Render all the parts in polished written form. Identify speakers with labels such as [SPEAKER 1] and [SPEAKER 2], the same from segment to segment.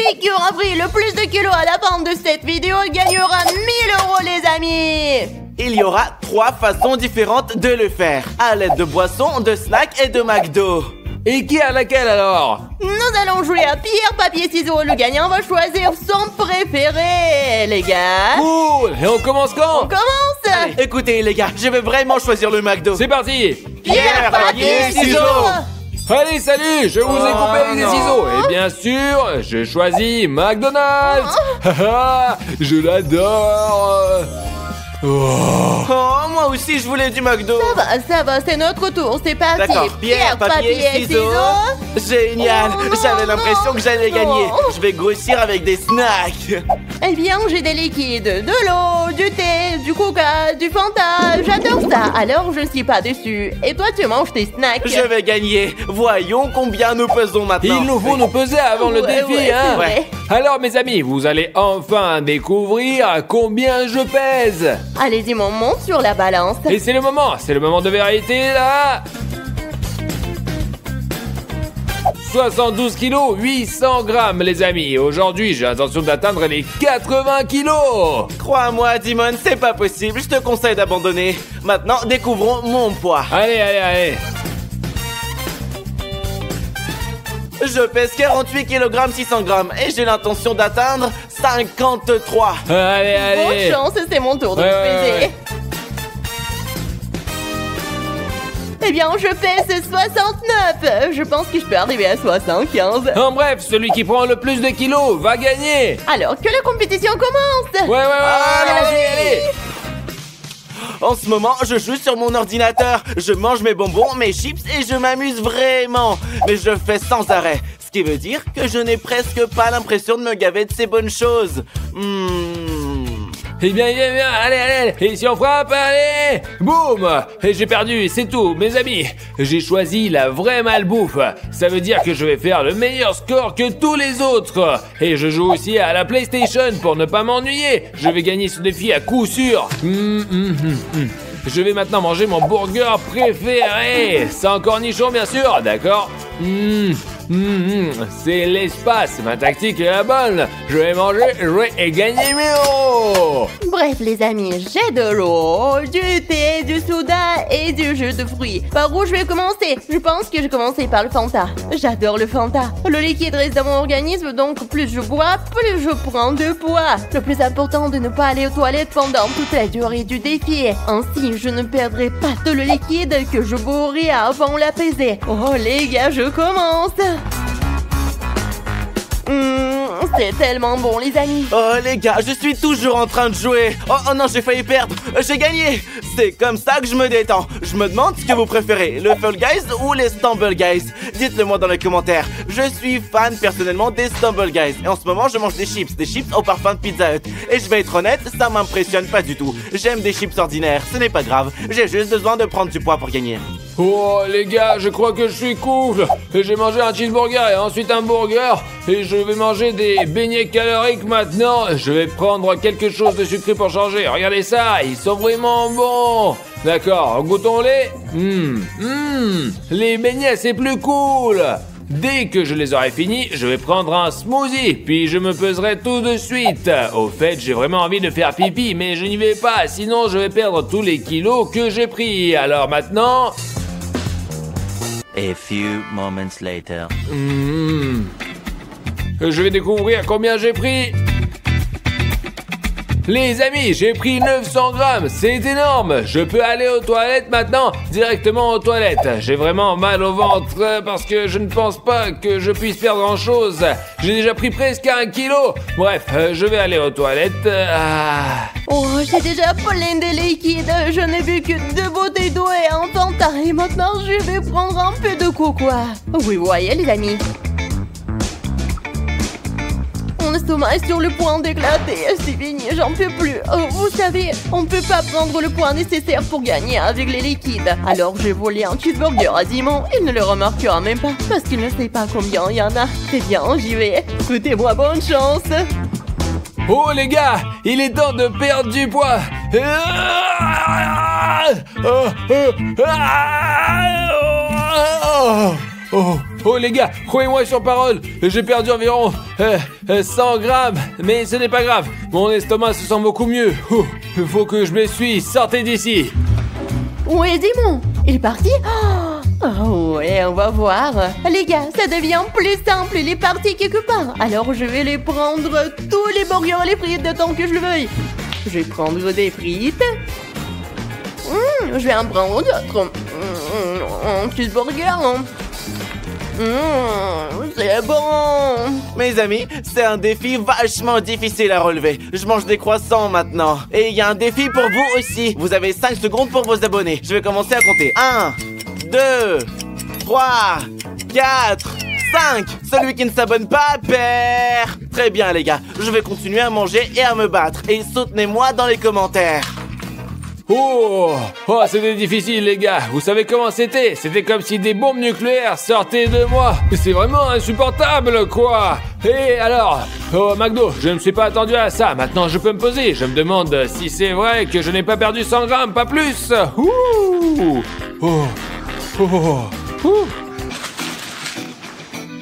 [SPEAKER 1] Celui qui aura pris le plus de kilos à la fin de cette vidéo gagnera 1000 € les amis.
[SPEAKER 2] Il y aura 3 façons différentes de le faire. À l'aide de boissons, de snacks et de McDo.
[SPEAKER 3] Et qui a laquelle alors?
[SPEAKER 1] Nous allons jouer à pierre, papier, ciseaux. Le gagnant va choisir son préféré, les gars.
[SPEAKER 3] Cool. Et on commence quand?
[SPEAKER 1] On commence.
[SPEAKER 2] Allez, écoutez les gars, je vais vraiment choisir le McDo.
[SPEAKER 3] C'est parti.
[SPEAKER 2] Pierre, papier, ciseaux.
[SPEAKER 3] Allez, salut, je vous ai coupé avec des ciseaux. Et bien sûr, j'ai choisi McDonald's. Je l'adore. Oh.
[SPEAKER 2] Oh, moi aussi je voulais du McDo.
[SPEAKER 1] Ça va, c'est notre tour, c'est parti.
[SPEAKER 2] D'accord, pierre, papier, ciseaux. Génial, j'avais l'impression que j'allais gagner. Je vais grossir avec des snacks.
[SPEAKER 1] Eh bien, j'ai des liquides, de l'eau, du thé, du coca, du Fanta. J'adore ça, alors je ne suis pas déçue. Et toi, tu manges tes snacks.
[SPEAKER 2] Je vais gagner. Voyons combien nous pesons maintenant.
[SPEAKER 3] Il nous faut nous peser avant le défi,
[SPEAKER 1] ouais,
[SPEAKER 3] hein.
[SPEAKER 1] c'est vrai.
[SPEAKER 3] Alors, mes amis, vous allez enfin découvrir combien je pèse.
[SPEAKER 1] Allez-y, mon monte sur la balance.
[SPEAKER 3] Et c'est le moment de vérité, là. 72 kilos, 800 grammes, les amis. Aujourd'hui, j'ai l'intention d'atteindre les 80 kilos.
[SPEAKER 2] Crois-moi, Dimon, c'est pas possible. Je te conseille d'abandonner. Maintenant, découvrons mon poids.
[SPEAKER 3] Allez.
[SPEAKER 2] Je pèse 48 kg 600 grammes et j'ai l'intention d'atteindre 53.
[SPEAKER 3] Allez.
[SPEAKER 1] Bonne chance, c'est mon tour de me peser.
[SPEAKER 3] Ouais.
[SPEAKER 1] Eh bien, je pèse 69. Je pense que je peux arriver à 75.
[SPEAKER 3] En bref, celui qui prend le plus de kilos va gagner.
[SPEAKER 1] Alors que la compétition commence.
[SPEAKER 3] Ouais, allez.
[SPEAKER 2] En ce moment, je joue sur mon ordinateur. Je mange mes bonbons, mes chips et je m'amuse vraiment. Mais je fais sans arrêt. Ce qui veut dire que je n'ai presque pas l'impression de me gaver de ces bonnes choses.
[SPEAKER 3] Eh bien, allez, et si on frappe, allez, boum. Et j'ai perdu, c'est tout, mes amis. J'ai choisi la vraie malbouffe. Ça veut dire que je vais faire le meilleur score que tous les autres. Et je joue aussi à la PlayStation pour ne pas m'ennuyer. Je vais gagner ce défi à coup sûr. Je vais maintenant manger mon burger préféré. Sans cornichons, bien sûr, d'accord? C'est l'espace, ma tactique est la bonne. Je vais manger, jouer et gagner mes euros.
[SPEAKER 1] Bref les amis, j'ai de l'eau, du thé, du soda et du jus de fruits. Par où je vais commencer? Je pense que je vais commencer par le Fanta. J'adore le Fanta. Le liquide reste dans mon organisme, donc plus je bois, plus je prends de poids. Le plus important de ne pas aller aux toilettes pendant toute la durée du défi. Ainsi, je ne perdrai pas tout le liquide que je bourrai avant la pesée. Oh les gars, je commence. C'est tellement bon les amis.
[SPEAKER 2] Oh les gars, je suis toujours en train de jouer. Oh non, j'ai failli perdre. J'ai gagné. C'est comme ça que je me détends. Je me demande ce que vous préférez, le Fall Guys ou les Stumble Guys. Dites-le moi dans les commentaires. Je suis fan personnellement des Stumble Guys. Et en ce moment, je mange des chips au parfum de Pizza Hut. Et je vais être honnête, ça m'impressionne pas du tout. J'aime des chips ordinaires, ce n'est pas grave. J'ai juste besoin de prendre du poids pour gagner.
[SPEAKER 3] Oh les gars, je crois que je suis cool. J'ai mangé un cheeseburger et ensuite un burger. Et je vais manger des beignets caloriques maintenant. Je vais prendre quelque chose de sucré pour changer. Regardez ça, ils sont vraiment bons. D'accord, goûtons-les. Les beignets, c'est plus cool. Dès que je les aurai finis, je vais prendre un smoothie, puis je me peserai tout de suite. Au fait, j'ai vraiment envie de faire pipi, mais je n'y vais pas, sinon je vais perdre tous les kilos que j'ai pris. Alors maintenant...
[SPEAKER 4] A few moments later.
[SPEAKER 3] Je vais découvrir combien j'ai pris. Les amis, j'ai pris 900 grammes, c'est énorme. Je peux aller aux toilettes maintenant, directement aux toilettes. J'ai vraiment mal au ventre parce que je ne pense pas que je puisse perdre grand chose. J'ai déjà pris presque 1 kilo. Bref, je vais aller aux toilettes.
[SPEAKER 1] Oh, j'ai déjà plein de liquides. Je n'ai bu que 2 bouteilles d'eau et un Fanta. Et maintenant, je vais prendre un peu de coca. Oui, vous voyez les amis. Mon estomac est sur le point d'éclater. C'est fini, j'en peux plus. Vous savez, on ne peut pas prendre le poids nécessaire pour gagner avec les liquides. Alors j'ai volé un cheeseburger à Simon. Il ne le remarquera même pas parce qu'il ne sait pas combien il y en a. C'est bien, j'y vais. Écoutez-moi, bonne chance.
[SPEAKER 3] Oh les gars, il est temps de perdre du poids. Oh les gars, croyez-moi sur parole, j'ai perdu environ 100 grammes, mais ce n'est pas grave, mon estomac se sent beaucoup mieux. Il faut que je m'essuie, sortez d'ici.
[SPEAKER 1] Où est Dimon? Il est parti? Oh ouais, on va voir. Les gars, ça devient plus simple, il est parti quelque part. Alors je vais les prendre tous les burgers et les frites de temps que je le veuille. Je vais prendre des frites. Je vais en prendre d'autres. Un cheeseburger. C'est bon.
[SPEAKER 2] Mes amis, c'est un défi vachement difficile à relever. Je mange des croissants maintenant. Et il y a un défi pour vous aussi. Vous avez 5 secondes pour vous abonner. Je vais commencer à compter. 1, 2, 3, 4, 5. Celui qui ne s'abonne pas perd. Très bien les gars, je vais continuer à manger et à me battre. Et soutenez-moi dans les commentaires.
[SPEAKER 3] Oh, c'était difficile les gars, vous savez comment c'était? C'était comme si des bombes nucléaires sortaient de moi. C'est vraiment insupportable quoi. Et alors, oh McDo, je ne me suis pas attendu à ça, maintenant je peux me poser. Je me demande si c'est vrai que je n'ai pas perdu 100 grammes, pas plus.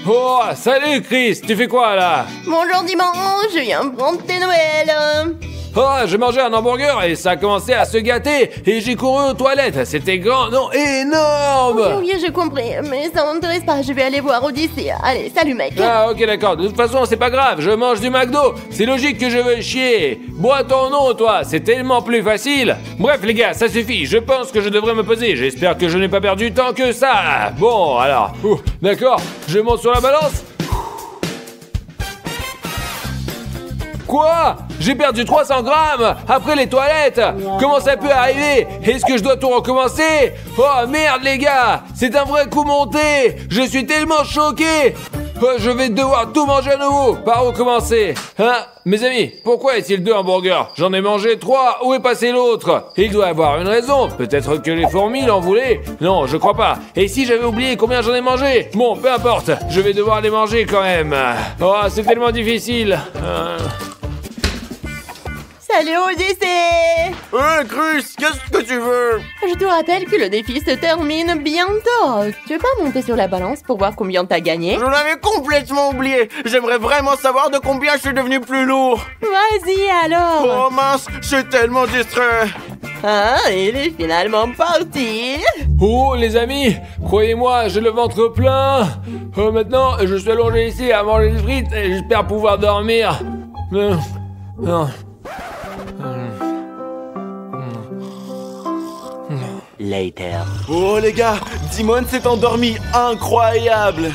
[SPEAKER 3] Oh, salut Chris, tu fais quoi là?
[SPEAKER 1] Bonjour Dimanche, je viens prendre tes nouvelles.
[SPEAKER 3] Oh, j'ai mangé un hamburger et ça a commencé à se gâter et j'ai couru aux toilettes. C'était grand, non, énorme.
[SPEAKER 1] Oui, j'ai compris, mais ça m'intéresse pas, je vais aller voir Odyssée. Allez, salut mec.
[SPEAKER 3] Ah, ok, d'accord. De toute façon, c'est pas grave, je mange du McDo. C'est logique que je veux chier. Bois ton nom, toi, c'est tellement plus facile. Bref, les gars, ça suffit. Je pense que je devrais me peser. J'espère que je n'ai pas perdu tant que ça. Bon, alors, d'accord, je monte sur la balance. Quoi? J'ai perdu 300 grammes après les toilettes. Comment ça peut arriver? Est-ce que je dois tout recommencer? Oh merde les gars, c'est un vrai coup monté. Je suis tellement choqué. Je vais devoir tout manger à nouveau. Par où commencer? Hein? Mes amis, pourquoi est-il 2 hamburgers? J'en ai mangé 3, où est passé l'autre? Il doit avoir une raison. Peut-être que les fourmis l'en voulaient? Non, je crois pas. Et si j'avais oublié combien j'en ai mangé? Bon, peu importe, je vais devoir les manger quand même. Oh, c'est tellement difficile.
[SPEAKER 1] Salut Odyssée.
[SPEAKER 2] Chris, qu'est-ce que tu veux?
[SPEAKER 1] Je te rappelle que le défi se termine bientôt. Tu veux pas monter sur la balance pour voir combien t'as gagné?
[SPEAKER 2] Je l'avais complètement oublié. J'aimerais vraiment savoir de combien je suis devenu plus lourd.
[SPEAKER 1] Vas-y alors.
[SPEAKER 2] Oh mince, je suis tellement distrait.
[SPEAKER 1] Ah, il est finalement parti.
[SPEAKER 3] Oh les amis, croyez-moi, j'ai le ventre plein. Maintenant, je suis allongé ici à manger des frites et j'espère pouvoir dormir.
[SPEAKER 4] Later.
[SPEAKER 2] Oh les gars, Dimon s'est endormi, incroyable.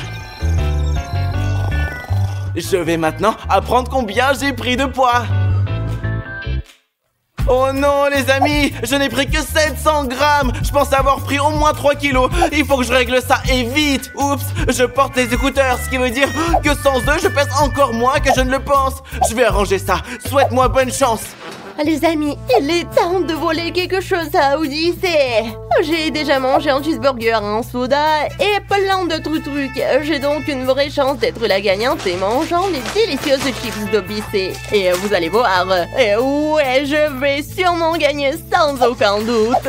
[SPEAKER 2] Je vais maintenant apprendre combien j'ai pris de poids. Oh non les amis, je n'ai pris que 700 grammes. Je pense avoir pris au moins 3 kilos. Il faut que je règle ça et vite. Oups, je porte les écouteurs, ce qui veut dire que sans eux je pèse encore moins que je ne le pense. Je vais arranger ça, souhaite-moi bonne chance.
[SPEAKER 1] Les amis, il est temps de voler quelque chose à Odyssée. J'ai déjà mangé un cheeseburger, un soda et plein d'autres trucs. J'ai donc une vraie chance d'être la gagnante et mangeant les délicieuses chips d'Odyssée. Et vous allez voir, et ouais, je vais sûrement gagner sans aucun doute.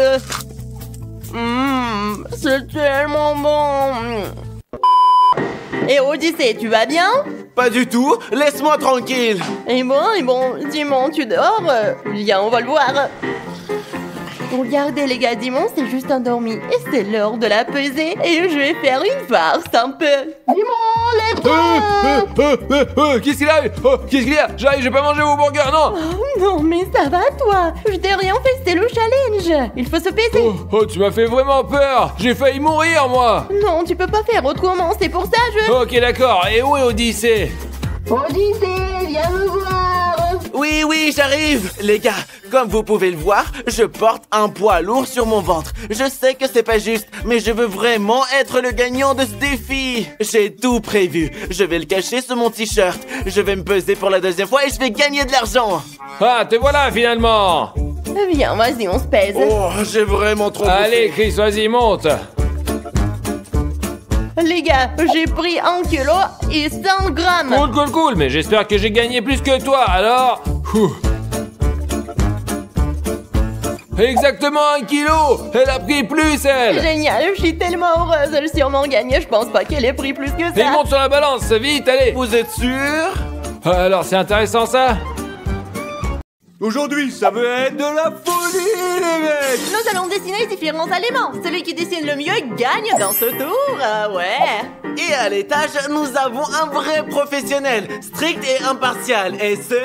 [SPEAKER 1] C'est tellement bon. Et Odyssée, tu vas bien?
[SPEAKER 2] Pas du tout, laisse-moi tranquille.
[SPEAKER 1] Et bon, Dimon, tu dors? Viens, on va le voir. Regardez les gars, Dimon s'est juste endormi. Et c'est l'heure de la pesée. Et je vais faire une farce un peu. Dimon, lève-toi!
[SPEAKER 3] Qu'est-ce qu'il a? Qu'est-ce qu'il y a? J'arrive, j'ai pas mangé vos burgers, non!
[SPEAKER 1] Oh non, mais ça va toi? Je t'ai rien fait, c'était le challenge. Il faut se peser.
[SPEAKER 3] Oh, tu m'as fait vraiment peur. J'ai failli mourir, moi.
[SPEAKER 1] Non, tu peux pas faire autrement, c'est pour ça je...
[SPEAKER 3] Ok, d'accord. Et où est Odyssée?
[SPEAKER 1] Odyssée, viens me voir.
[SPEAKER 2] Oui, j'arrive. Les gars, comme vous pouvez le voir, je porte un poids lourd sur mon ventre. Je sais que c'est pas juste, mais je veux vraiment être le gagnant de ce défi. J'ai tout prévu. Je vais le cacher sous mon t-shirt. Je vais me peser pour la 2e fois et je vais gagner de l'argent.
[SPEAKER 3] Ah, te voilà finalement.
[SPEAKER 1] Viens, vas-y, on se pèse.
[SPEAKER 2] Oh, j'ai vraiment trop
[SPEAKER 3] Allez,
[SPEAKER 2] bouffé.
[SPEAKER 3] Chris, vas-y, monte.
[SPEAKER 1] Les gars, j'ai pris 1 kilo et 100 grammes.
[SPEAKER 3] Cool, mais j'espère que j'ai gagné plus que toi, alors... Exactement 1 kilo. Elle a pris plus, elle.
[SPEAKER 1] Génial, je suis tellement heureuse. Elle a sûrement gagné. Je pense pas qu'elle ait pris plus que
[SPEAKER 3] Et
[SPEAKER 1] ça.
[SPEAKER 3] monte sur la balance, vite, allez.
[SPEAKER 2] Vous êtes sûr?
[SPEAKER 3] Alors, c'est intéressant ça?
[SPEAKER 5] Aujourd'hui, ça veut être de la folie, les mecs!
[SPEAKER 1] Nous allons dessiner différents éléments. Celui qui dessine le mieux gagne dans ce tour. Ouais.
[SPEAKER 2] Et à l'étage, nous avons un vrai professionnel, strict et impartial. Et c'est...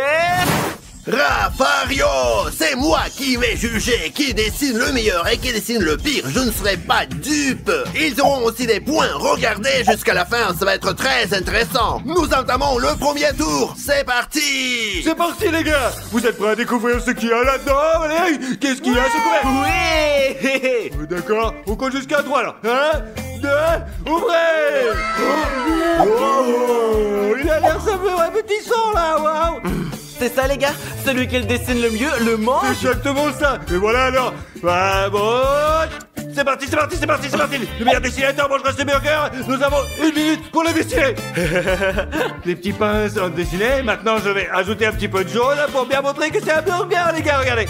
[SPEAKER 6] Rafario, c'est moi qui vais juger qui dessine le meilleur et qui dessine le pire. Je ne serai pas dupe. Ils auront aussi des points. Regardez jusqu'à la fin, ça va être très intéressant. Nous entamons le premier tour. C'est parti.
[SPEAKER 5] C'est parti, les gars! Vous êtes prêts à découvrir ce qu'il y a là-dedans? Allez! Qu'est-ce qu'il y a à ce couvert?
[SPEAKER 2] Oui.
[SPEAKER 5] D'accord, on compte jusqu'à 3 là. 1, 2, ouvrez! Oh, il a l'air saveur appétissant là, waouh!
[SPEAKER 2] C'est ça les gars, celui qui le dessine le mieux le mange.
[SPEAKER 5] C'est exactement ça! Et voilà alors! Bah bon! C'est parti, c'est parti, c'est parti, c'est parti! Le meilleur dessinateur mangera ce burger! Nous avons 1 minute pour le dessiner! Les petits pains sont dessinés, maintenant je vais ajouter un petit peu de jaune pour bien montrer que c'est un burger les gars, regardez!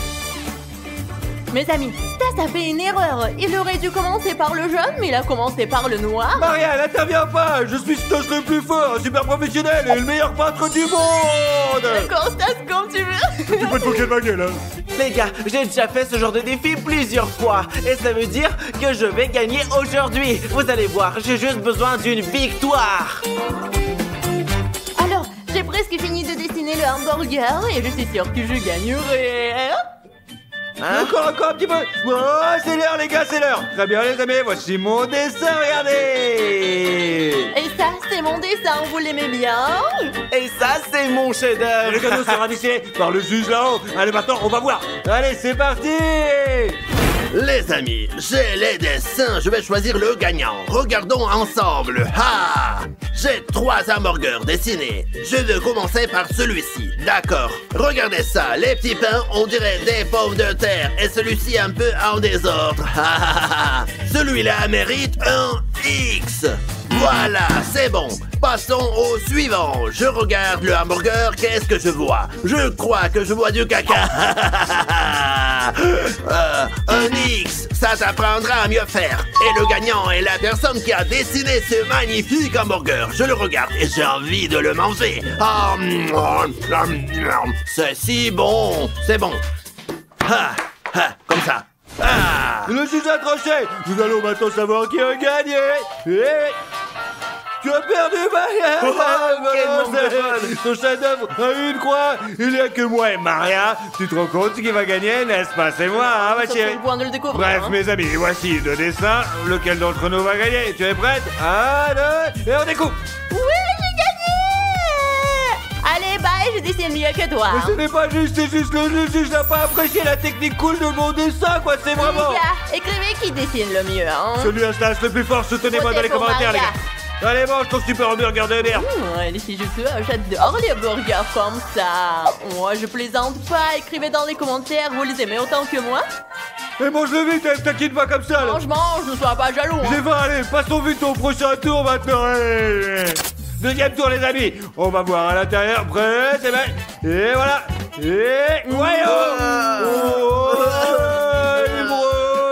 [SPEAKER 1] Mes amis, Stas a fait une erreur. Il aurait dû commencer par le jaune, mais il a commencé par le noir.
[SPEAKER 5] Maria, n'interviens pas! Je suis Stas le plus fort, super professionnel et le meilleur peintre du monde!
[SPEAKER 1] D'accord, Stas, comme tu veux.
[SPEAKER 5] Tu peux te moquer de ma gueule, hein?
[SPEAKER 2] Les gars, j'ai déjà fait ce genre de défi plusieurs fois. Et ça veut dire que je vais gagner aujourd'hui. Vous allez voir, j'ai juste besoin d'une victoire.
[SPEAKER 1] Alors, j'ai presque fini de dessiner le hamburger et je suis sûre que je gagnerai.
[SPEAKER 2] Hein?
[SPEAKER 5] Encore un petit peu! Oh, c'est l'heure, les gars, c'est l'heure! Très bien, les amis, voici mon dessin, regardez!
[SPEAKER 1] Et ça, c'est mon dessin, vous l'aimez bien?
[SPEAKER 2] Et ça, c'est mon
[SPEAKER 5] Le
[SPEAKER 2] chef-d'œuvre.
[SPEAKER 5] cadeau sera dessiné par le juge là-haut. Allez, maintenant, on va voir. Allez, c'est parti!
[SPEAKER 6] Les amis, j'ai les dessins, je vais choisir le gagnant. Regardons ensemble. Ha! J'ai 3 hamburgers dessinés. Je vais commencer par celui-ci. D'accord. Regardez ça, les petits pains, on dirait des pommes de terre. Et celui-ci un peu en désordre. Celui-là mérite un X. Voilà, c'est bon. Passons au suivant. Je regarde le hamburger, qu'est-ce que je vois? Je crois que je vois du caca. Un X, ça t'apprendra à mieux faire. Et le gagnant est la personne qui a dessiné ce magnifique hamburger. Je le regarde et j'ai envie de le manger. C'est si bon. C'est bon. Comme ça.
[SPEAKER 5] Le juge a tranché. Nous allons maintenant savoir qui a gagné. Et... Tu as perdu, Maria!
[SPEAKER 2] quel manque de bol.
[SPEAKER 5] Ton chef-d'œuvre a une croix! Il n'y a que moi et Maria! Tu te rends compte qui va gagner, n'est-ce pas? C'est moi, hein, ma
[SPEAKER 1] Sauf
[SPEAKER 5] chérie?
[SPEAKER 1] sur le point de le découvrir.
[SPEAKER 5] Bref,
[SPEAKER 1] hein.
[SPEAKER 5] mes amis, voici 2 dessins. Lequel d'entre nous va gagner? Tu es prête? 1, 2, et on découpe!
[SPEAKER 1] Oui, j'ai gagné! Allez, bye, je dessine mieux que toi.
[SPEAKER 5] Mais ce n'est pas juste, c'est juste le juge n'a pas apprécié la technique cool de mon dessin, quoi, c'est vraiment...
[SPEAKER 1] Les gars, écrivez qui dessine le mieux, hein.
[SPEAKER 5] Celui à Stas le plus fort, soutenez-moi dans les
[SPEAKER 1] Votez pour
[SPEAKER 5] commentaires, les
[SPEAKER 1] Maria.
[SPEAKER 5] gars! Allez, mange ton super hamburger de merde!
[SPEAKER 1] Et si je peux, j'adore les burgers comme ça. Moi, je plaisante pas. Écrivez dans les commentaires, vous les aimez autant que moi.
[SPEAKER 5] Mais mange-le vite, t'inquiète pas comme ça, là!
[SPEAKER 1] Mange, ne sois pas jaloux.
[SPEAKER 5] J'ai
[SPEAKER 1] Hein.
[SPEAKER 5] faim, allez, passons vite au prochain tour maintenant, allez. Deuxième tour, les amis. On va voir à l'intérieur, prêt, c'est bien. Et voilà. Et...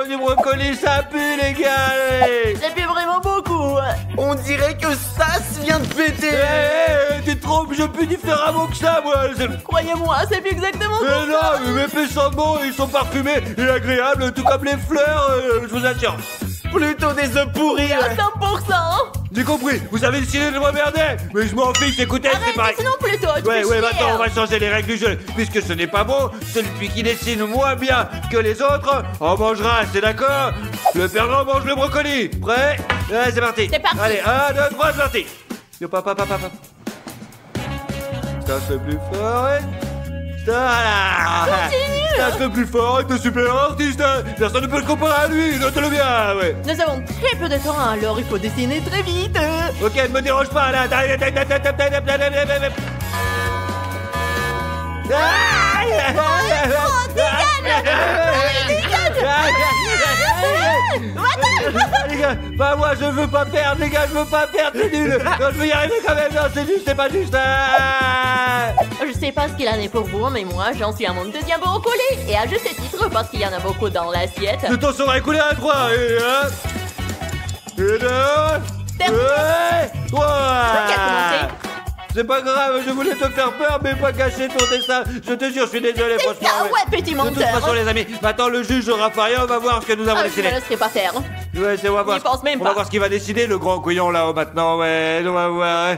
[SPEAKER 5] Du brocoli, ça pue, les gars, allez.
[SPEAKER 1] Ça fait vraiment beaucoup.
[SPEAKER 2] On dirait que ça vient de péter.
[SPEAKER 5] Tu te trompes, je pue différemment que ça, moi.
[SPEAKER 1] Croyez-moi, c'est plus exactement
[SPEAKER 5] Mais
[SPEAKER 1] comme ça.
[SPEAKER 5] non, mais mes sentiments, ils sont parfumés et agréables, tout comme les fleurs, je vous assure.
[SPEAKER 2] Plutôt des œufs pourris.
[SPEAKER 1] À 100%.
[SPEAKER 5] J'ai compris, vous avez décidé de m'emmerder. Mais je m'en fiche, écoutez, c'est
[SPEAKER 1] Arrête,
[SPEAKER 5] pareil.
[SPEAKER 1] sinon plutôt. tu
[SPEAKER 5] Ouais,
[SPEAKER 1] fais
[SPEAKER 5] ouais,
[SPEAKER 1] chier,
[SPEAKER 5] maintenant on
[SPEAKER 1] hein.
[SPEAKER 5] va changer les règles du jeu. Puisque ce n'est pas bon, celui qui dessine moins bien que les autres en mangera, c'est d'accord? Le perdant mange le brocoli. Prêt? Ouais, c'est parti.
[SPEAKER 1] C'est parti.
[SPEAKER 5] Allez, 1, 2, 3, c'est parti. Yo, papa. Ça, c'est plus fort, ouais. Voilà. Ça, c'est plus fort, t'es super artiste. Hein. Personne ne peut le comparer à lui, note-le bien, ouais.
[SPEAKER 1] Nous avons très peu de temps, alors il faut dessiner très vite.
[SPEAKER 5] Ok, ne me dérange pas, là. Les gars, bah moi je veux pas perdre, les gars, je veux pas perdre, c'est nul. Non, je veux y arriver quand même, non, c'est juste, c'est pas juste.
[SPEAKER 1] Je sais pas ce qu'il en est pour vous, mais moi, j'en suis à mon deuxième brocoli. Et à juste titre, parce qu'il y en a beaucoup dans l'assiette.
[SPEAKER 5] Le temps sera écoulé à 3. Et 1. Et 2.
[SPEAKER 1] Terminé.
[SPEAKER 5] Et 3.
[SPEAKER 1] Qui a commencé?
[SPEAKER 5] C'est pas grave, je voulais te faire peur, mais pas cacher ton dessin. Je te jure, je suis désolé, franchement.
[SPEAKER 1] Ah ouais, petit
[SPEAKER 5] De toute
[SPEAKER 1] menteur.
[SPEAKER 5] façon, les amis, maintenant le juge Raphaël va voir ce que nous avons
[SPEAKER 1] Ah, je
[SPEAKER 5] décidé.
[SPEAKER 1] ne laisserai pas faire.
[SPEAKER 5] Ouais, on va voir.
[SPEAKER 1] J'y pense même
[SPEAKER 5] On va
[SPEAKER 1] pas.
[SPEAKER 5] voir ce qu'il va décider, le grand couillon là-haut maintenant. Ouais, on va voir.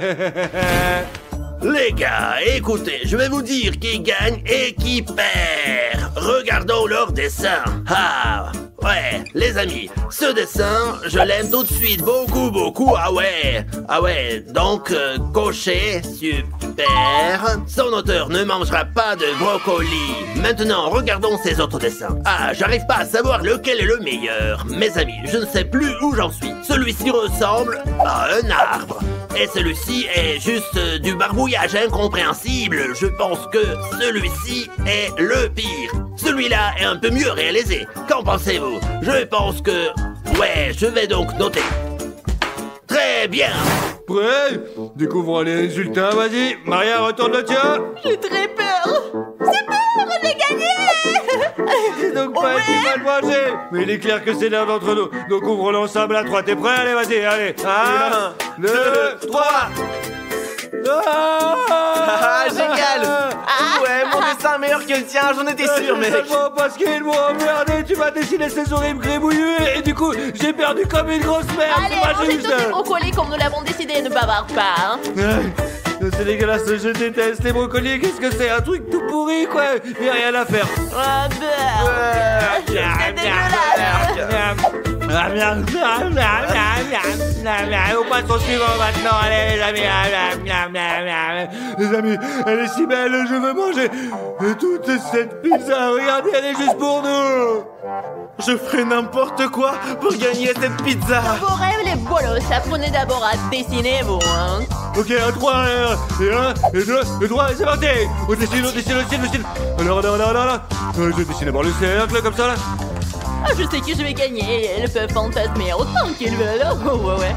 [SPEAKER 6] Les gars, écoutez, je vais vous dire qui gagne et qui perd. Regardons leur dessin. Ah, ouais, les amis, ce dessin, je l'aime tout de suite, beaucoup, beaucoup. Ah ouais, donc, coché, super. Son auteur ne mangera pas de brocoli. Maintenant, regardons ses autres dessins. Ah, j'arrive pas à savoir lequel est le meilleur. Mes amis, je ne sais plus où j'en suis. Celui-ci ressemble à un arbre. Et celui-ci est juste du barbouillage incompréhensible. Je pense que celui-ci est le pire. Celui-là est un peu mieux réalisé. Qu'en pensez-vous? Je pense que... Ouais, je vais donc noter. Très bien.
[SPEAKER 5] Prêt? Découvrons les résultats, vas-y. Maria, retourne le tien.
[SPEAKER 1] J'ai très peur. C'est peur, j'ai gagné.
[SPEAKER 5] C'est donc pas
[SPEAKER 1] Ouais.
[SPEAKER 5] si mal mangé. Mais il est clair que c'est l'un d'entre nous. Donc ouvrons-le ensemble à 3. T'es prêt? Allez, vas-y, allez. 1, 2, 3.
[SPEAKER 2] Ah, génial. Ouais, mon dessin est meilleur que le tien, j'en étais sûr, mec.
[SPEAKER 5] Seulement parce qu'ils m'ont emmerdé, tu m'as dessiné ces horribles gribouillus et du coup, j'ai perdu comme une grosse merde.
[SPEAKER 1] Allez,
[SPEAKER 5] C'est pas
[SPEAKER 1] mangez
[SPEAKER 5] juste.
[SPEAKER 1] tous ces brocolis comme nous l'avons décidé, ne bavard pas. Hein.
[SPEAKER 5] C'est dégueulasse, je déteste les brocolis. Qu'est-ce que c'est? Un truc tout pourri, quoi. Il y a rien à faire.
[SPEAKER 1] Ah, bah. C'est dégueulasse.
[SPEAKER 5] On passe au suivant maintenant, allez les amis. Les amis, elle est si belle, je veux manger toute cette pizza. Regardez, elle est juste pour nous.
[SPEAKER 2] Je ferai n'importe quoi pour gagner cette pizza.
[SPEAKER 1] Vos rêves, les bolos, apprenez d'abord à dessiner, vous, hein.
[SPEAKER 5] Ok, à 3, et 1, et 2, et 3, et c'est parti. On dessine. Alors, je vais dessiner d'abord le cercle, comme ça, là.
[SPEAKER 1] Ah, je sais que je vais gagner. Ils peuvent fantasmer autant qu'ils veulent. Oh, ouais.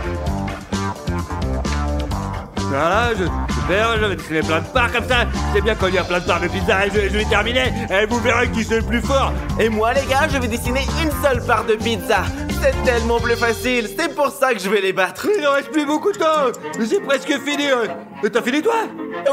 [SPEAKER 5] Voilà, super, je vais dessiner plein de parts comme ça. C'est bien quand il y a plein de parts de pizza et je vais terminer. Et vous verrez qui c'est le plus fort.
[SPEAKER 2] Et moi, les gars, je vais dessiner une seule part de pizza. C'est tellement plus facile, c'est pour ça que je vais les battre.
[SPEAKER 5] Il ne reste plus beaucoup de temps. J'ai presque fini. T'as fini, toi?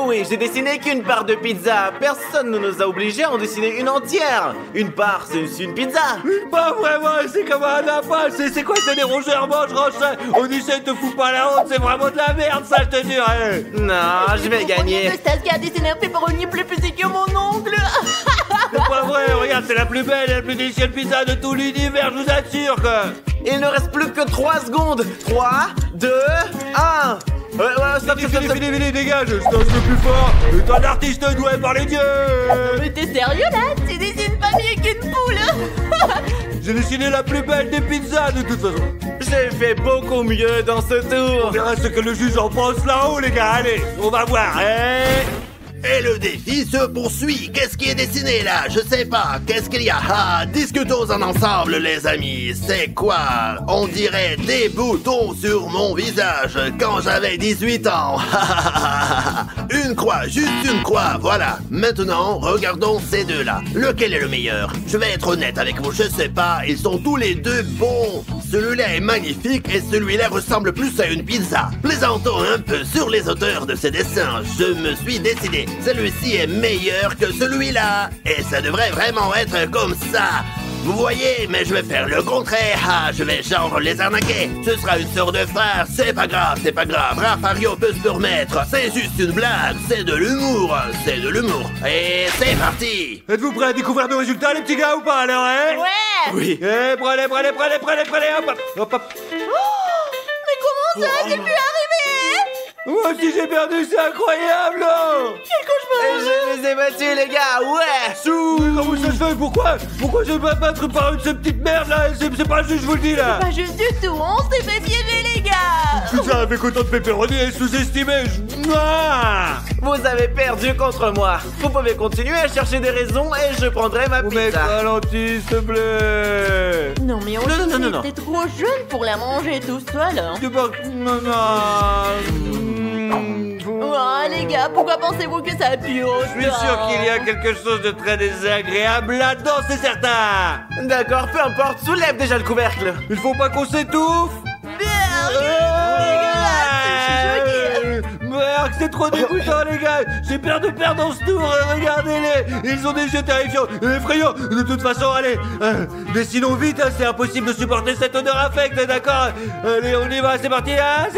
[SPEAKER 2] Oui, j'ai dessiné qu'une part de pizza. Personne ne nous a obligés à en dessiner une entière. Une part, c'est aussi une pizza.
[SPEAKER 5] Pas vraiment, c'est comme un appât. C'est quoi, c'est des rongeurs mangeront ça? Odyssey, te fous pas la honte, c'est vraiment de la merde, ça, je te jure.
[SPEAKER 2] Non, je vais gagner.
[SPEAKER 1] C'est Stas qui a dessiné un pepperoni plus petit que mon oncle.
[SPEAKER 5] C'est pas vrai, regarde, c'est la plus belle et la plus délicieuse pizza de tout l'univers, je vous assure, quoi.
[SPEAKER 2] Il ne reste plus que 3 secondes. 3, 2, 1. Ouais, stop.
[SPEAKER 5] Fini, dégage, je danse le plus fort. Et un artiste doué par les dieux.
[SPEAKER 1] Mais t'es sérieux, là? Tu dessines pas mieux qu'une poule.
[SPEAKER 5] J'ai dessiné la plus belle des pizzas, de toute façon.
[SPEAKER 2] J'ai fait beaucoup mieux dans ce tour.
[SPEAKER 5] On verra ce que le juge en pense là-haut, les gars. Allez, on va voir.
[SPEAKER 6] Et le défi se poursuit. Qu'est-ce qui est dessiné là? Je sais pas. Qu'est-ce qu'il y a? Ah, discutons en ensemble, les amis. C'est quoi? On dirait des boutons sur mon visage quand j'avais 18 ans. Une croix, juste une croix, voilà. Maintenant, regardons ces deux-là. Lequel est le meilleur? Je vais être honnête avec vous, je sais pas. Ils sont tous les deux bons. Celui-là est magnifique et celui-là ressemble plus à une pizza. Plaisantons un peu sur les auteurs de ces dessins. Je me suis décidé. Celui-ci est meilleur que celui-là. Et ça devrait vraiment être comme ça. Vous voyez, mais je vais faire le contraire. Ah, je vais genre les arnaquer. Ce sera une sœur de frère. C'est pas grave. Rafario peut se permettre. C'est juste une blague. C'est de l'humour. Et c'est parti.
[SPEAKER 5] Êtes-vous prêts à découvrir nos résultats, les petits gars, ou pas, alors, hein?
[SPEAKER 1] Ouais.
[SPEAKER 2] Oui.
[SPEAKER 5] Prenez, hop.
[SPEAKER 1] Mais comment ça? J'ai pu arriver?
[SPEAKER 5] Moi aussi j'ai perdu, c'est incroyable, là.
[SPEAKER 1] Quel cauchemar.
[SPEAKER 2] Je les ai battus, les gars. Ouais.
[SPEAKER 5] Comment ça se fait? Pourquoi je vais pas battre par une cette petite merde, là? C'est pas juste, je vous le dis, là.
[SPEAKER 1] Pas juste du tout, on s'est fait piéger, les gars.
[SPEAKER 5] Tout ça avec autant de pepperoni et sous-estimé.
[SPEAKER 2] Vous avez perdu contre moi. Vous pouvez continuer à chercher des raisons et je prendrai ma
[SPEAKER 5] Oh mec,
[SPEAKER 2] pizza.
[SPEAKER 5] ralentis, s'il te plaît.
[SPEAKER 1] Non, mais on
[SPEAKER 2] Non.
[SPEAKER 1] était trop jeune pour la manger tout seul. Hein.
[SPEAKER 5] C'est pas... Non.
[SPEAKER 1] Oh, les gars, pourquoi pensez-vous que ça pue autant?
[SPEAKER 5] Je suis sûr qu'il y a quelque chose de très désagréable là-dedans, c'est certain.
[SPEAKER 2] D'accord, peu importe, soulève déjà le couvercle.
[SPEAKER 5] Il faut pas qu'on s'étouffe. Merde, c'est trop dégoûtant les gars. J'ai peur de perdre dans ce tour. Regardez-les, ils ont des yeux terrifiants et effrayants. De toute façon, allez, dessinons vite, hein, c'est impossible de supporter cette odeur infecte, d'accord? Allez, on y va, c'est parti, hein,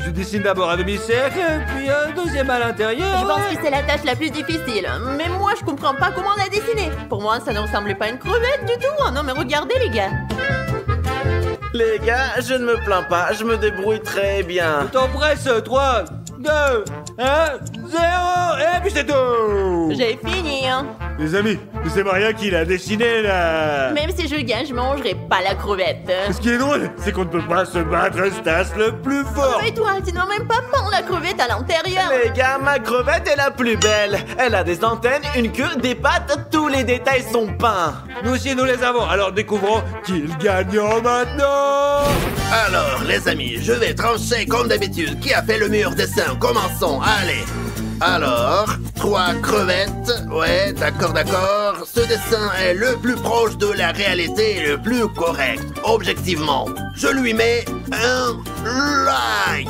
[SPEAKER 5] Je dessine d'abord un demi-cercle, puis un deuxième à l'intérieur.
[SPEAKER 1] Je pense que c'est la tâche la plus difficile. Mais moi, je comprends pas comment la dessiner. Pour moi, ça ne ressemble pas à une crevette du tout. Oh non, mais regardez, les gars.
[SPEAKER 2] Les gars, je ne me plains pas, je me débrouille très bien.
[SPEAKER 5] T'empresse, 3, 2, 1, 0, et puis c'est tout.
[SPEAKER 1] J'ai fini, hein.
[SPEAKER 5] Les amis, c'est Maria qui l'a dessiné là.
[SPEAKER 1] Même si je gagne, je mangerai pas la crevette.
[SPEAKER 5] Ce qui est drôle, c'est qu'on ne peut pas se battre Stas le plus fort.
[SPEAKER 1] Mais toi, tu n'as même pas peint la crevette à l'intérieur.
[SPEAKER 2] Les gars, ma crevette est la plus belle. Elle a des antennes, une queue, des pattes, tous les détails sont peints.
[SPEAKER 5] Nous aussi, nous les avons, alors découvrons qui est le gagnant maintenant.
[SPEAKER 6] Alors, les amis, je vais trancher comme d'habitude. Qui a fait le meilleur dessin? Commençons, allez. Alors, 3 crevettes. Ouais, d'accord. Ce dessin est le plus proche de la réalité et le plus correct. Objectivement, je lui mets un like.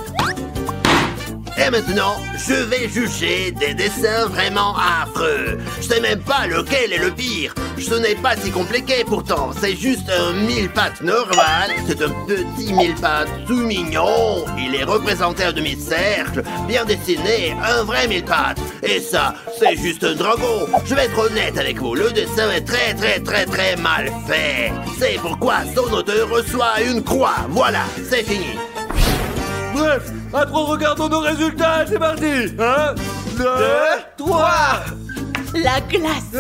[SPEAKER 6] Et maintenant, je vais juger des dessins vraiment affreux. Je sais même pas lequel est le pire. Ce n'est pas si compliqué pourtant. C'est juste un mille-pattes normal. C'est un petit mille-pattes tout mignon. Il est représenté en demi-cercle, bien dessiné, un vrai mille-pattes. Et ça, c'est juste un dragon. Je vais être honnête avec vous. Le dessin est très mal fait. C'est pourquoi son auteur reçoit une croix. Voilà, c'est fini.
[SPEAKER 5] Bref, après regardons nos résultats, c'est parti. 1, 2, 3.
[SPEAKER 1] La glace.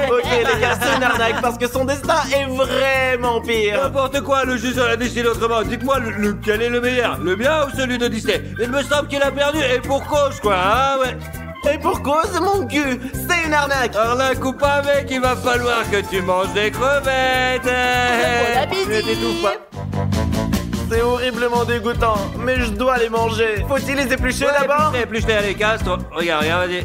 [SPEAKER 2] Ok les gars, c'est une arnaque parce que son destin est vraiment pire.
[SPEAKER 5] N'importe quoi, le juge l'a décidé autrement. Dites-moi lequel est le meilleur, le mien ou celui de Disney? Il me semble qu'il a perdu et pour cause quoi, hein, ouais.
[SPEAKER 2] Et pour cause, mon cul, c'est une arnaque.
[SPEAKER 5] Arnaque ou pas mec, il va falloir que tu manges des crevettes.
[SPEAKER 1] Bon appétit.
[SPEAKER 5] Ne t'étouffe pas.
[SPEAKER 2] C'est horriblement dégoûtant, mais je dois les manger. Faut-il les éplucher d'abord?
[SPEAKER 5] Épluche-les, allez, casse-toi. Regarde, vas-y.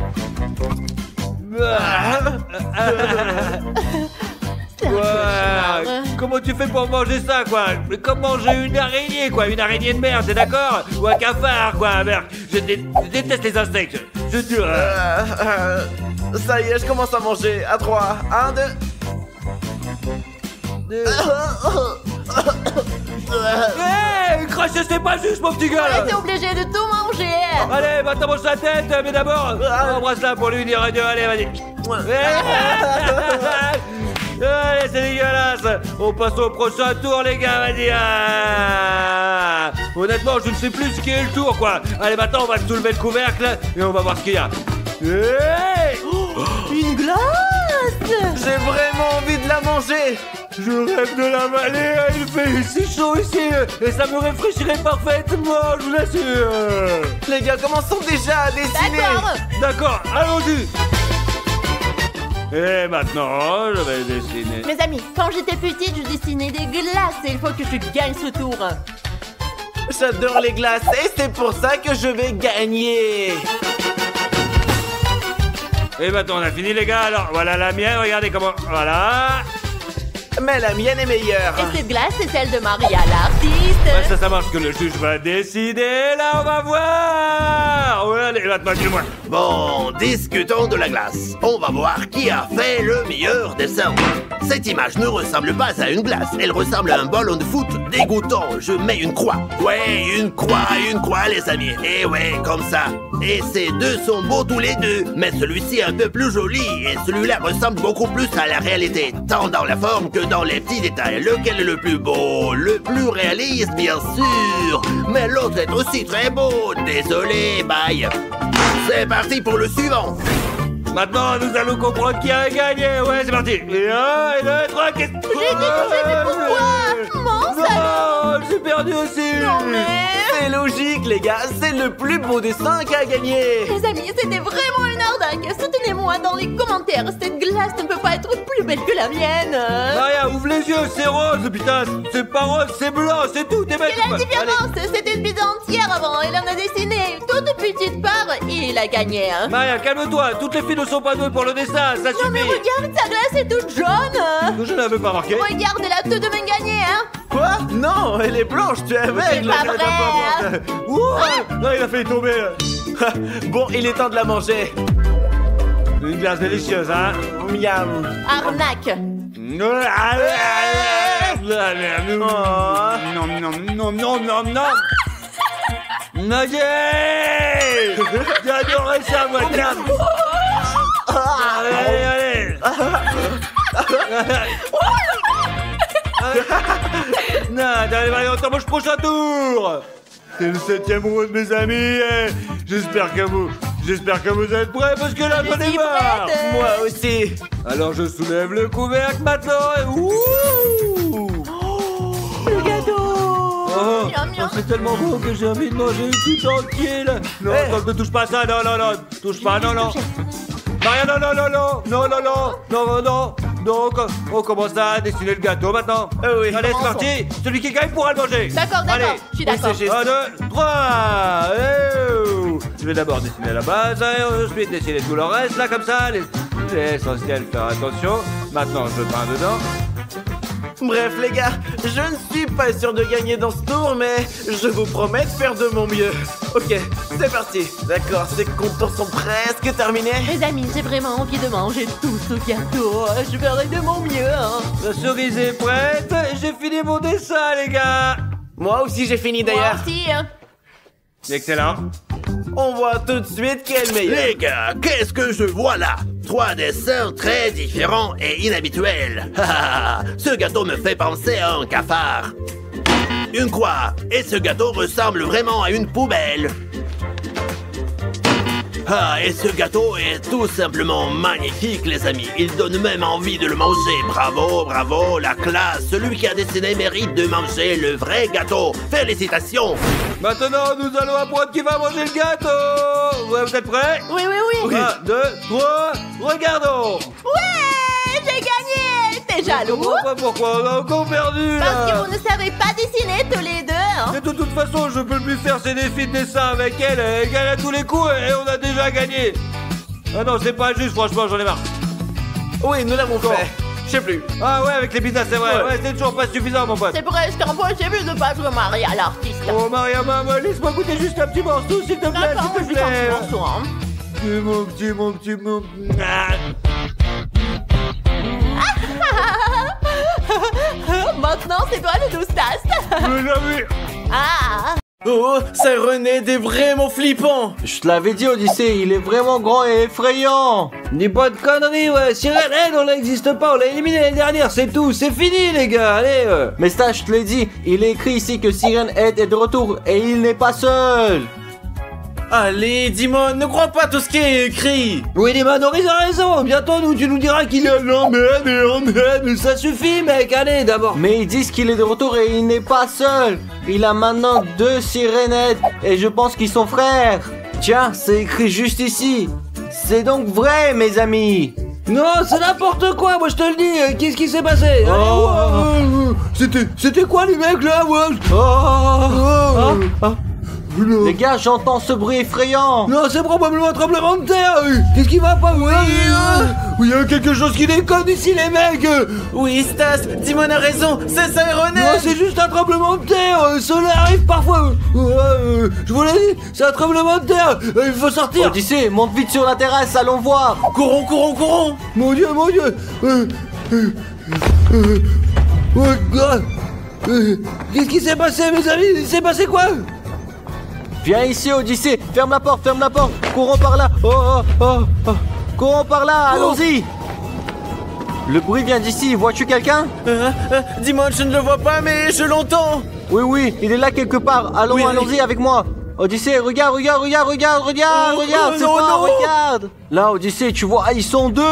[SPEAKER 5] Comment tu fais pour manger ça, quoi? Comme manger une araignée, quoi. Une araignée de mer, t'es d'accord? Ou un cafard, quoi. Merde. Je déteste les insectes.
[SPEAKER 2] Ça y est, je commence à manger. À 3, 1, 2...
[SPEAKER 5] Hey, cracher, c'est pas juste, mon petit gars, là.
[SPEAKER 1] T'es obligé de tout manger.
[SPEAKER 5] Allez, maintenant mange la tête, mais d'abord, embrasse-la pour lui dire adieu, allez, vas-y. Allez, c'est dégueulasse. On passe au prochain tour, les gars, vas-y. Honnêtement, je ne sais plus ce qui est le tour, quoi. Allez, maintenant, on va soulever le couvercle et on va voir ce qu'il y a. Hey,
[SPEAKER 1] Une glace.
[SPEAKER 2] J'ai vraiment envie de la manger.
[SPEAKER 5] je rêve de l'avaler, il fait si chaud ici et ça me rafraîchirait parfaitement, je vous l'assure.
[SPEAKER 2] Les gars, commençons déjà à dessiner.
[SPEAKER 5] D'accord, allons-y. Et maintenant, je vais dessiner.
[SPEAKER 1] Mes amis, quand j'étais petite, je dessinais des glaces et il faut que je gagne ce tour.
[SPEAKER 2] J'adore les glaces et c'est pour ça que je vais gagner.
[SPEAKER 5] Et maintenant, on a fini, les gars. Alors, voilà la mienne, regardez comment... Voilà.
[SPEAKER 2] Mais la mienne est meilleure.
[SPEAKER 1] Et cette glace, c'est celle de Maria, l'artiste.
[SPEAKER 5] Ouais, ça marche que le juge va décider. Là, on va voir. Ouais, allez, maintenant, dis-moi.
[SPEAKER 6] Bon, discutons de la glace. On va voir qui a fait le meilleur dessin. Cette image ne ressemble pas à une glace. Elle ressemble à un ballon de foot dégoûtant. Je mets une croix. Ouais, une croix, les amis. Et ouais, comme ça. Et ces deux sont beaux tous les deux. Mais celui-ci est un peu plus joli. Et celui-là ressemble beaucoup plus à la réalité. Tant dans la forme que dans les petits détails. Lequel est le plus beau? Le plus réaliste, bien sûr. Mais l'autre est aussi très beau. Désolé, bye. C'est parti pour le suivant.
[SPEAKER 5] Maintenant, nous allons comprendre qui a gagné. Ouais, c'est parti. Et 1, et 2, 3, qu'est-ce que...
[SPEAKER 1] J'ai dit que j'aimais pourquoi.
[SPEAKER 5] Non, j'ai perdu aussi.
[SPEAKER 1] Non mais...
[SPEAKER 2] C'est logique, les gars, c'est le plus beau dessin qui a gagné.
[SPEAKER 1] Les amis, c'était vraiment une arnaque. Soutenez-moi dans les commentaires. Cette glace ne peut pas être plus belle que la mienne.
[SPEAKER 5] Maria, ouvre les yeux, c'est rose, putain. C'est pas rose, c'est blanc, c'est tout. T'es bête.
[SPEAKER 1] Quelle est la différence? C'était une pizza entière avant. Il en a dessiné une toute petite part et il a gagné. Hein.
[SPEAKER 5] Maria, calme-toi. Toutes les filles ne sont pas douées pour le dessin, ça
[SPEAKER 1] Non mais
[SPEAKER 5] suffit.
[SPEAKER 1] regarde, sa glace est toute jaune.
[SPEAKER 5] Je l'avais pas marqué.
[SPEAKER 1] Regarde, elle a tout de même gagné, hein.
[SPEAKER 2] Quoi? Non, elle est blanche, tu es
[SPEAKER 1] C'est
[SPEAKER 2] aveugle.
[SPEAKER 1] pas vrai.
[SPEAKER 5] Ouh, non, il a failli tomber.
[SPEAKER 2] Bon, il est temps de la manger.
[SPEAKER 5] Une glace délicieuse, hein.
[SPEAKER 2] Miam.
[SPEAKER 1] Arnaque.
[SPEAKER 5] Non, non, non, non, non. Nugget. J'ai adoré ça, moi, tiens. Allez, allez. Non, allez, on t'embauche prochain tour. C'est le 7e round, mes amis. Et j'espère que vous êtes prêts parce que là, j'en ai marre.
[SPEAKER 2] Moi aussi.
[SPEAKER 5] Alors je soulève le couvercle maintenant et ouh.
[SPEAKER 1] Le gâteau.
[SPEAKER 5] Oh,
[SPEAKER 1] Miam, miam.
[SPEAKER 5] c'est tellement beau que j'ai envie de manger tout entier là. Non,
[SPEAKER 2] Hey.
[SPEAKER 5] non, ne touche pas à ça, non, non, non, touche pas, non, non. Maria, non, non, non, non, non, non, non, non, non. Donc, on commence à dessiner le gâteau maintenant.
[SPEAKER 2] Oui.
[SPEAKER 5] Allez, c'est
[SPEAKER 1] Commençons.
[SPEAKER 5] parti. Celui qui gagne pourra le manger.
[SPEAKER 1] D'accord,
[SPEAKER 5] Allez.
[SPEAKER 1] je suis d'accord.
[SPEAKER 2] c'est juste.
[SPEAKER 5] 1, 2, 3. Je vais d'abord dessiner la base, et ensuite dessiner tout le reste, là, comme ça. C'est essentiel, faire attention. Maintenant, je peins dedans.
[SPEAKER 2] Bref, les gars, je ne suis pas sûr de gagner dans ce tour, mais je vous promets de faire de mon mieux. Ok, c'est parti. D'accord, ces contours sont presque terminés.
[SPEAKER 1] Les amis, j'ai vraiment envie de manger tout ce gâteau. Je ferai de mon mieux, hein.
[SPEAKER 5] La cerise est prête. J'ai fini mon dessin, les gars.
[SPEAKER 2] Moi aussi, j'ai fini
[SPEAKER 1] Moi
[SPEAKER 2] d'ailleurs.
[SPEAKER 1] aussi, hein.
[SPEAKER 5] Excellent.
[SPEAKER 2] On voit tout de suite qui est le meilleur.
[SPEAKER 6] Les gars, qu'est-ce que je vois là? 3 dessins très différents et inhabituels. Ce gâteau me fait penser à un cafard. Une croix. Et ce gâteau ressemble vraiment à une poubelle. Et ce gâteau est tout simplement magnifique, les amis. Il donne même envie de le manger. Bravo, bravo, la classe. Celui qui a dessiné mérite de manger le vrai gâteau. Félicitations.
[SPEAKER 5] Maintenant, nous allons apprendre qui va manger le gâteau. Ouais, vous êtes prêts?
[SPEAKER 1] Oui, oui, oui.
[SPEAKER 5] 1, 2, 3, regardons.
[SPEAKER 1] Ouais, j'ai gagné. T'es jaloux?
[SPEAKER 5] Pourquoi on a encore perdu,
[SPEAKER 1] Parce
[SPEAKER 5] là?
[SPEAKER 1] que vous ne savez pas dessiner tous les deux, hein.
[SPEAKER 5] Mais de toute façon, je peux plus faire ces défis de dessin avec elle. Elle gagne à tous les coups et on a déjà gagné. Ah non, c'est pas juste, franchement, j'en ai marre.
[SPEAKER 2] Oui, nous l'avons fait. Je sais plus.
[SPEAKER 5] Ah ouais, avec les pizzas, c'est vrai.
[SPEAKER 2] Ouais.
[SPEAKER 5] Ouais, c'est toujours pas suffisant, mon pote.
[SPEAKER 1] C'est presque impossible de battre Maria, l'artiste.
[SPEAKER 5] Oh, Maria, maman, laisse-moi goûter juste un petit morceau, s'il te plaît,
[SPEAKER 1] D'accord,
[SPEAKER 5] s'il
[SPEAKER 1] je
[SPEAKER 5] te
[SPEAKER 1] vais faire
[SPEAKER 5] plaît.
[SPEAKER 1] un morceau, hein.
[SPEAKER 5] Mon petit. Ah.
[SPEAKER 1] Maintenant, c'est toi le doustasse.
[SPEAKER 5] Mais non, mais-
[SPEAKER 1] Ah.
[SPEAKER 2] Oh, c'est René est vraiment flippant.
[SPEAKER 7] Je te l'avais dit, Odyssée, il est vraiment grand et effrayant.
[SPEAKER 5] Dis pas de conneries, ouais. Sirène, elle, on n'existe pas. On l'a éliminé l'année dernière, c'est tout. C'est fini, les gars. Allez.
[SPEAKER 7] Mais ça, je te l'ai dit, il est écrit ici que Sirène Head est de retour et il n'est pas seul.
[SPEAKER 2] Allez, Dimon, ne crois pas tout ce qui est écrit.
[SPEAKER 5] Oui, les Manoris a raison. Bientôt, tu nous diras qu'il est là. Mais ça suffit, mec. Allez, d'abord.
[SPEAKER 7] Mais ils disent qu'il est de retour et il n'est pas seul. Il a maintenant 2 Sirène Head et je pense qu'ils sont frères. Tiens, c'est écrit juste ici. C'est donc vrai, mes amis.
[SPEAKER 5] Non, c'est n'importe quoi, moi je te le dis. Qu'est-ce qui s'est passé? Allez, C'était quoi les mecs là, ouais? Non.
[SPEAKER 7] Les gars, j'entends ce bruit effrayant.
[SPEAKER 5] Non, c'est probablement un tremblement de terre. Qu'est-ce qui va pas? Oui, il y a quelque chose qui déconne ici, les mecs.
[SPEAKER 2] Oui, Stas, Dimon a raison, c'est ça, René.
[SPEAKER 5] Non, c'est juste un tremblement de terre. Cela arrive parfois. Je vous l'ai dit, c'est un tremblement de terre. Il faut sortir.
[SPEAKER 7] Odyssée, monte vite sur la terrasse, allons voir.
[SPEAKER 2] Courons, courons, courons.
[SPEAKER 5] Mon Dieu, mon Dieu. Oh, God. Qu'est-ce qui s'est passé, mes amis? Il s'est passé quoi?
[SPEAKER 7] Viens ici, Odyssée, ferme la porte, courons par là. Courons par là, allons-y. Le bruit vient d'ici, vois-tu quelqu'un?
[SPEAKER 2] Dimon, je ne le vois pas, mais je l'entends.
[SPEAKER 7] Oui, il est là quelque part, allons,
[SPEAKER 2] Oui.
[SPEAKER 7] allons-y avec moi. Odyssée, regarde, c'est
[SPEAKER 2] non,
[SPEAKER 7] quoi,
[SPEAKER 2] non.
[SPEAKER 7] regarde. Là, Odyssée, tu vois, ils sont 2.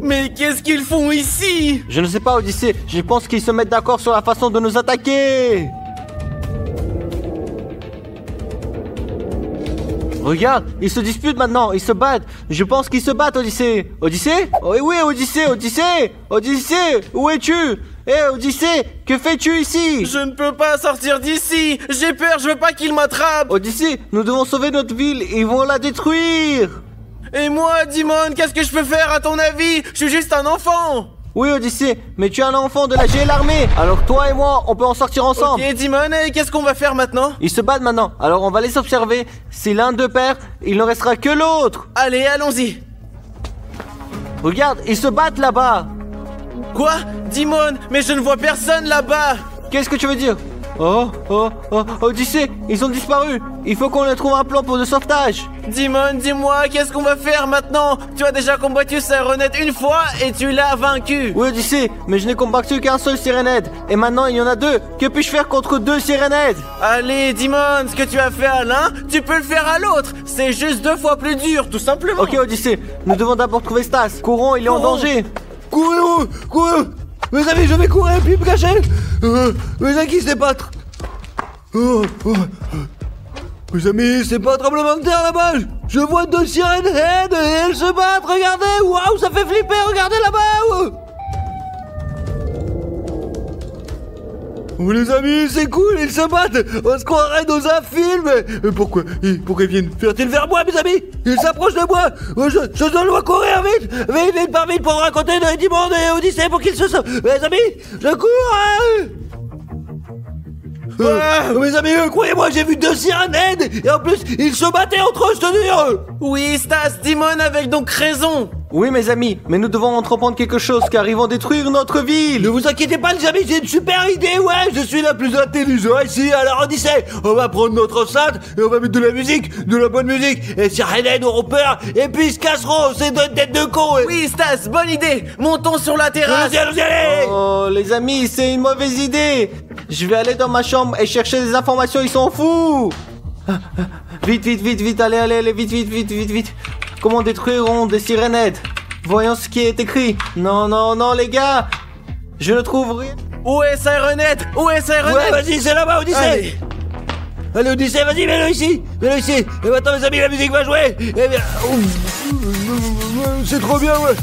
[SPEAKER 2] Mais qu'est-ce qu'ils font ici?
[SPEAKER 7] Je ne sais pas, Odyssée. Je pense qu'ils se mettent d'accord sur la façon de nous attaquer. Regarde, ils se disputent maintenant, ils se battent. Je pense qu'ils se battent, Odyssée. Odyssée? Oh, oui, Odyssée, Odyssée. Odyssée, où es-tu? Odyssée, que fais-tu ici?
[SPEAKER 2] Je ne peux pas sortir d'ici. J'ai peur, je veux pas qu'ils m'attrapent.
[SPEAKER 7] Odyssée, nous devons sauver notre ville, ils vont la détruire.
[SPEAKER 2] Et moi, Dimon, qu'est-ce que je peux faire à ton avis? Je suis juste un enfant.
[SPEAKER 7] Oui, Odyssée, mais tu es un enfant de la GL Armée. Alors toi et moi, on peut en sortir ensemble.
[SPEAKER 2] Ok, Dimon, et qu'est-ce qu'on va faire maintenant?
[SPEAKER 7] Ils se battent maintenant, alors on va les observer. Si l'un d'eux perd, il ne restera que l'autre.
[SPEAKER 2] Allez, allons-y.
[SPEAKER 7] Regarde, ils se battent là-bas.
[SPEAKER 2] Quoi? Dimon, mais je ne vois personne là-bas.
[SPEAKER 7] Qu'est-ce que tu veux dire? Odyssée, ils ont disparu. Il faut qu'on leur trouve un plan pour le sauvetage.
[SPEAKER 2] Dimon, dis-moi, qu'est-ce qu'on va faire maintenant? Tu as déjà combattu Sirenet une fois et tu l'as vaincu.
[SPEAKER 7] Oui, Odyssée, mais je n'ai combattu qu'un seul Sirenet. Et maintenant, il y en a deux. Que puis-je faire contre deux Sirenet?
[SPEAKER 2] Allez, Dimon, ce que tu as fait à l'un, tu peux le faire à l'autre. C'est juste 2 fois plus dur, tout simplement.
[SPEAKER 7] Ok, Odyssée, nous devons d'abord trouver Stas. Courons, il est en danger.
[SPEAKER 5] Courez, courez. Mes amis, je vais courir et puis me cacher. Mes amis, qui se débattre. Mes amis, c'est pas un tremblement de terre là-bas. Je vois 2 sirènes et elles se battent. Regardez, waouh, ça fait flipper. Regardez là-bas. Oh les amis, c'est cool, ils se battent. On se croirait dans un film. Pourquoi ils viennent faire-ils vers moi, mes amis? Ils s'approchent de moi. Je dois courir vite. Vite pour raconter de Dimon et Odyssée pour qu'ils se sauvent. Mes amis, je cours. Mes amis, croyez-moi, j'ai vu 2 sirènes et en plus, ils se battaient entre eux, je te dis.
[SPEAKER 2] Oui, Stas, Dimon avait donc raison.
[SPEAKER 7] Oui, mes amis, mais nous devons entreprendre quelque chose car ils vont détruire notre ville.
[SPEAKER 5] Ne vous inquiétez pas, les amis, j'ai une super idée, ouais, je suis la plus intelligente ici. Alors, Odyssée, on va prendre notre enceinte et on va mettre de la musique, de la bonne musique. Et Sirènes auront peur et puis ils se casseront, c'est notre tête de con.
[SPEAKER 2] Oui, Stas, bonne idée. Montons sur la terrasse.
[SPEAKER 5] Allez.
[SPEAKER 7] Oh, les amis, c'est une mauvaise idée. Je vais aller dans ma chambre et chercher des informations, ils sont fous. Vite, allez, vite. Comment détruiront des Sirenettes? Voyons ce qui est écrit. Non, les gars. Je ne trouve rien.
[SPEAKER 2] Où est Sirenet?
[SPEAKER 5] Ouais, vas-y, c'est là-bas, Odyssée. Allez, Odyssée, vas-y, mets-le ici. Et maintenant, mes amis, la musique va jouer. Eh bien... C'est trop bien, ouais.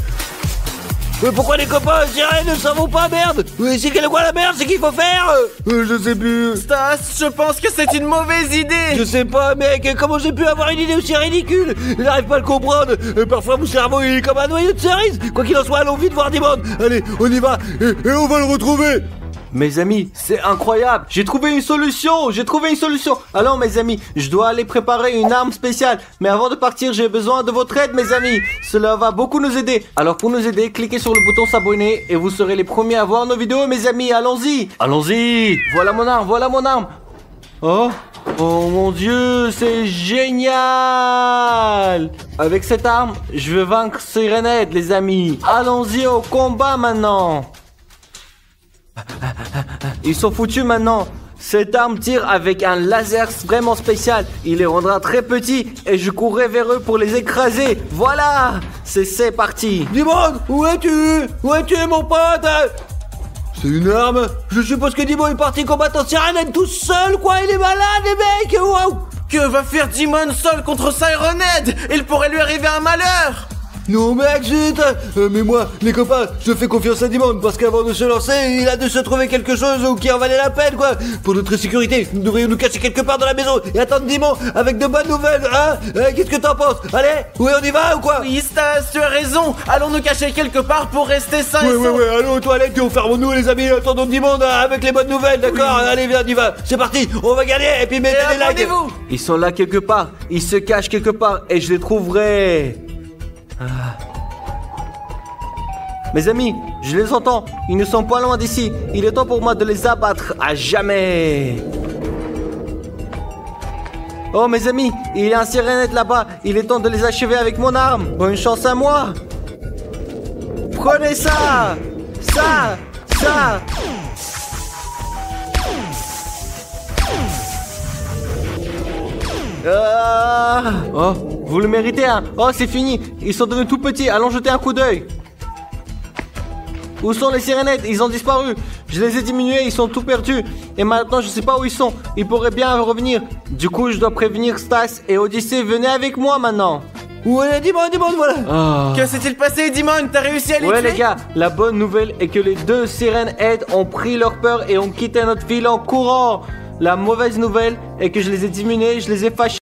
[SPEAKER 5] Mais pourquoi les copains sirènes ne s'en vont pas, merde? Oui, c'est quoi la merde? C'est qu'il faut faire? Je sais plus.
[SPEAKER 2] Stas, je pense que c'est une mauvaise idée.
[SPEAKER 5] Je sais pas, mec, comment j'ai pu avoir une idée aussi ridicule? Je n'arrive pas à le comprendre. Parfois, mon cerveau il est comme un noyau de cerise. Quoi qu'il en soit, allons vite voir Dimon. Allez, on y va et on va le retrouver.
[SPEAKER 7] Mes amis, c'est incroyable. J'ai trouvé une solution. Alors mes amis, je dois aller préparer une arme spéciale. Mais avant de partir, j'ai besoin de votre aide, mes amis. Cela va beaucoup nous aider. Alors pour nous aider, cliquez sur le bouton s'abonner et vous serez les premiers à voir nos vidéos, mes amis. Allons-y. Voilà mon arme. Oh mon Dieu, c'est génial. Avec cette arme, je vais vaincre Sirenet, les amis. Allons-y au combat maintenant. Ils sont foutus maintenant. Cette arme tire avec un laser vraiment spécial. Il les rendra très petits et je courrai vers eux pour les écraser. Voilà, c'est parti.
[SPEAKER 5] Dimon, où es-tu, mon pote? C'est une arme? Je suppose que Dimon est parti combattre en Sirenet tout seul, quoi. Il est malade, les mecs. Waouh.
[SPEAKER 2] Que va faire Dimon seul contre Sirenet? Il pourrait lui arriver un malheur.
[SPEAKER 5] Non mec, zut. Mais moi, les copains, je fais confiance à Dimon parce qu'avant de se lancer, il a de se trouver quelque chose qui en valait la peine, quoi. Pour notre sécurité, nous devrions nous cacher quelque part dans la maison et attendre Dimon avec de bonnes nouvelles, hein. Qu'est-ce que t'en penses? Allez, oui, on y va ou quoi?
[SPEAKER 2] Oui, Stas, tu as raison. Allons nous cacher quelque part pour rester sains et saufs.
[SPEAKER 5] Ouais, allons aux toilettes et fermons-nous les amis, attendons Dimon avec les bonnes nouvelles, d'accord? Allez, viens, on y va. C'est parti, on va gagner et puis mettez des likes.
[SPEAKER 7] Ils sont là quelque part, ils se cachent quelque part et je les trouverai. Mes amis, je les entends. Ils ne sont pas loin d'ici. Il est temps pour moi de les abattre à jamais. Oh mes amis, il y a un Sirenet là-bas. Il est temps de les achever avec mon arme. Bonne chance à moi. Prenez ça. Oh, vous le méritez, hein. Oh, c'est fini. Ils sont devenus tout petits. Allons jeter un coup d'œil. Où sont les sirénettes? Ils ont disparu. Je les ai diminués, ils sont tout perdus. Et maintenant, je sais pas où ils sont. Ils pourraient bien revenir. Du coup, je dois prévenir Stas et Odyssée. Venez avec moi maintenant.
[SPEAKER 5] Ouais, Dimon, voilà.
[SPEAKER 7] Ah.
[SPEAKER 2] Que s'est-il passé, Dimon? T'as réussi à les
[SPEAKER 7] Ouais
[SPEAKER 2] tuer?
[SPEAKER 7] les gars, la bonne nouvelle est que les deux sirènes aides ont pris leur peur et ont quitté notre ville en courant. La mauvaise nouvelle est que je les ai diminués, je les ai fâchés.